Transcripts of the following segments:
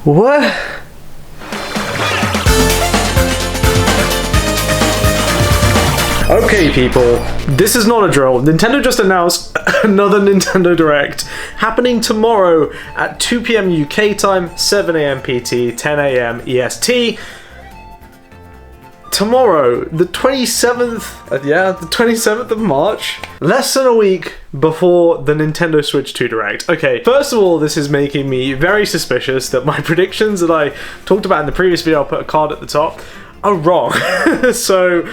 What? Okay, people, this is not a drill. Nintendo just announced another Nintendo Direct happening tomorrow at 2 PM UK time, 7 AM PT, 10 AM EST. Tomorrow, the 27th, the 27th of March, less than a week before the Nintendo Switch 2 Direct. Okay, first of all, this is making me very suspicious that my predictions that I talked about in the previous video, I'll put a card at the top, are wrong. So,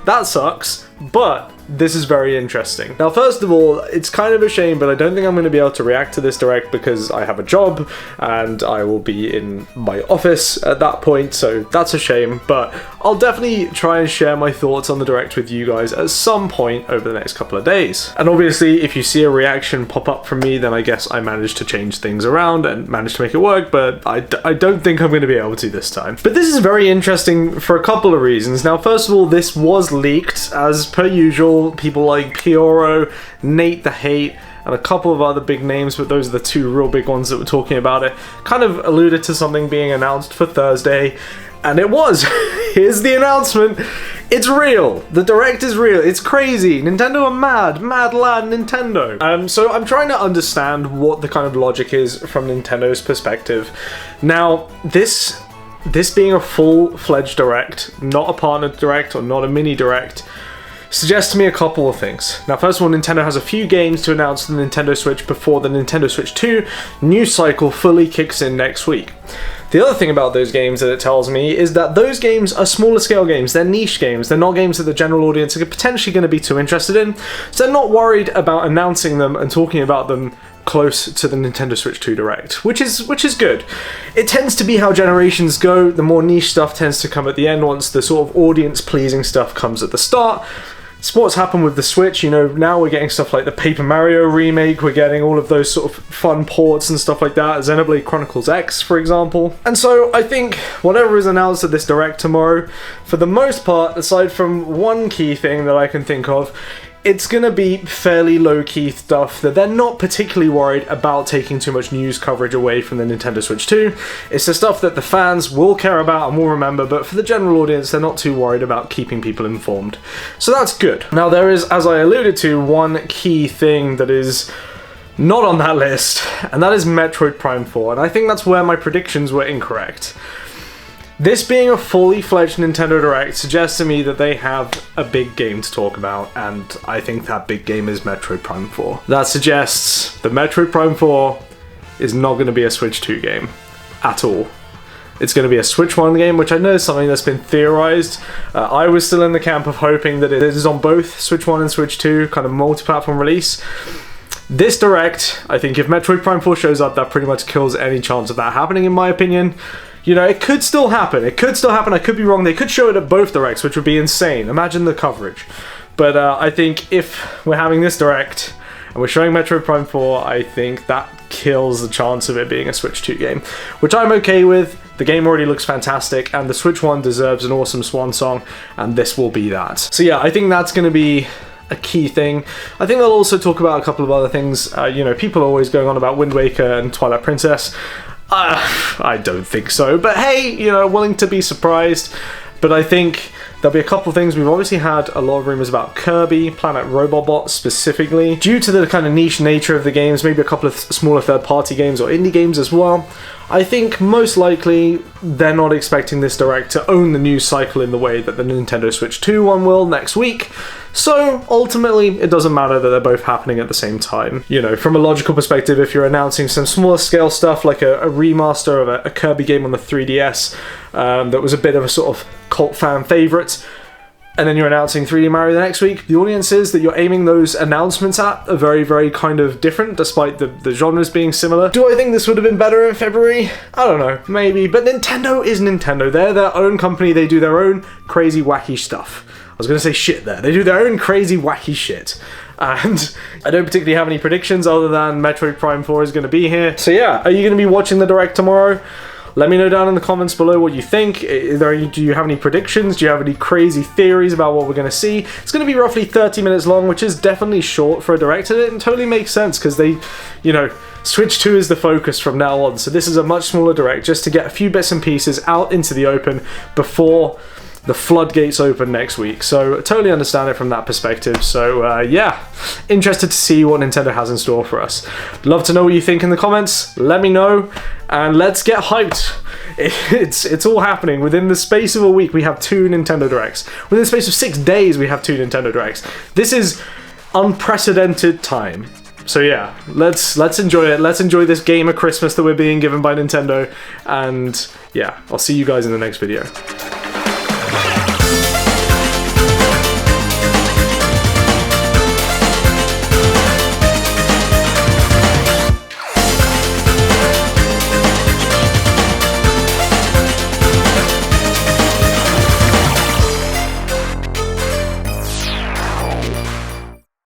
that sucks, but this is very interesting. Now, first of all, it's kind of a shame, but I don't think I'm going to be able to react to this Direct because I have a job and I will be in my office at that point, so that's a shame, but I'll definitely try and share my thoughts on the Direct with you guys at some point over the next couple of days. And obviously, if you see a reaction pop up from me, then I guess I managed to change things around and managed to make it work, but I don't think I'm going to be able to this time. But this is very interesting for a couple of reasons. Now, first of all, this was leaked, as per usual. People like Pioro, Nate the Hate, and a couple of other big names, but those are the two real big ones that were talking about it, kind of alluded to something being announced for Thursday, and it was. Here's the announcement. It's real. The Direct is real. It's crazy. Nintendo are mad. Mad lad Nintendo. So I'm trying to understand what the kind of logic is from Nintendo's perspective. Now, this being a full-fledged Direct, not a partner Direct or not a mini Direct, suggests to me a couple of things. Now, first of all, Nintendo has a few games to announce the Nintendo Switch before the Nintendo Switch 2 news cycle fully kicks in next week. The other thing about those games that it tells me is that those games are smaller scale games, they're niche games, they're not games that the general audience are potentially going to be too interested in, so they're not worried about announcing them and talking about them close to the Nintendo Switch 2 Direct, which is good. It tends to be how generations go. The more niche stuff tends to come at the end once the sort of audience-pleasing stuff comes at the start. Sports happen with the Switch, you know, now we're getting stuff like the Paper Mario remake, we're getting all of those sort of fun ports and stuff like that, Xenoblade Chronicles X, for example. And so I think whatever is announced at this Direct tomorrow, for the most part, aside from one key thing that I can think of, it's gonna be fairly low-key stuff that they're not particularly worried about taking too much news coverage away from the Nintendo Switch 2. It's the stuff that the fans will care about and will remember, but for the general audience, they're not too worried about keeping people informed. So that's good. Now, there is, as I alluded to, one key thing that is not on that list, and that is Metroid Prime 4, and I think that's where my predictions were incorrect. This being a fully fledged Nintendo Direct suggests to me that they have a big game to talk about, and I think that big game is Metroid Prime 4. That suggests that Metroid Prime 4 is not going to be a Switch 2 game at all. It's going to be a Switch 1 game, which I know is something that's been theorized. I was still in the camp of hoping that it is on both Switch 1 and Switch 2, kind of multi-platform release. This Direct, I think if Metroid Prime 4 shows up, that pretty much kills any chance of that happening, in my opinion. You know, it could still happen. It could still happen. I could be wrong. They could show it at both Directs, which would be insane. Imagine the coverage. But I think if we're having this Direct and we're showing Metroid Prime 4, I think that kills the chance of it being a Switch 2 game, which I'm okay with. The game already looks fantastic, and the Switch 1 deserves an awesome swan song, and this will be that. So yeah, I think that's going to be a key thing. I think they'll also talk about a couple of other things. You know, people are always going on about Wind Waker and Twilight Princess. I don't think so, but hey, you know, willing to be surprised. But I think there'll be a couple of things. We've obviously had a lot of rumors about Kirby, Planet Robobot specifically. Due to the kind of niche nature of the games, maybe a couple of smaller third-party games or indie games as well, I think most likely they're not expecting this Direct to own the news cycle in the way that the Nintendo Switch 2 one will next week. So ultimately, it doesn't matter that they're both happening at the same time. You know, from a logical perspective, if you're announcing some smaller scale stuff like a remaster of a Kirby game on the 3DS that was a bit of a sort of cult fan favorite, and then you're announcing 3D Mario the next week, the audiences that you're aiming those announcements at are very, very kind of different, despite the genres being similar. Do I think this would have been better in February? I don't know, maybe. But Nintendo is Nintendo. They're their own company. They do their own crazy, wacky stuff. I was going to say shit there. They do their own crazy, wacky shit. And I don't particularly have any predictions other than Metroid Prime 4 is going to be here. So yeah, are you going to be watching the Direct tomorrow? Let me know down in the comments below what you think. Do you have any predictions? Do you have any crazy theories about what we're going to see? It's going to be roughly 30 minutes long, which is definitely short for a direct, and it totally makes sense because they, you know, Switch 2 is the focus from now on, so this is a much smaller direct just to get a few bits and pieces out into the open before the floodgates open next week. So I totally understand it from that perspective. So yeah, interested to see what Nintendo has in store for us. Love to know what you think in the comments. Let me know, and let's get hyped. It's all happening. Within the space of a week, we have 2 Nintendo Directs. Within the space of 6 days, we have 2 Nintendo Directs. This is unprecedented time. So yeah, let's enjoy it. Let's enjoy this game of Christmas that we're being given by Nintendo. And yeah, I'll see you guys in the next video.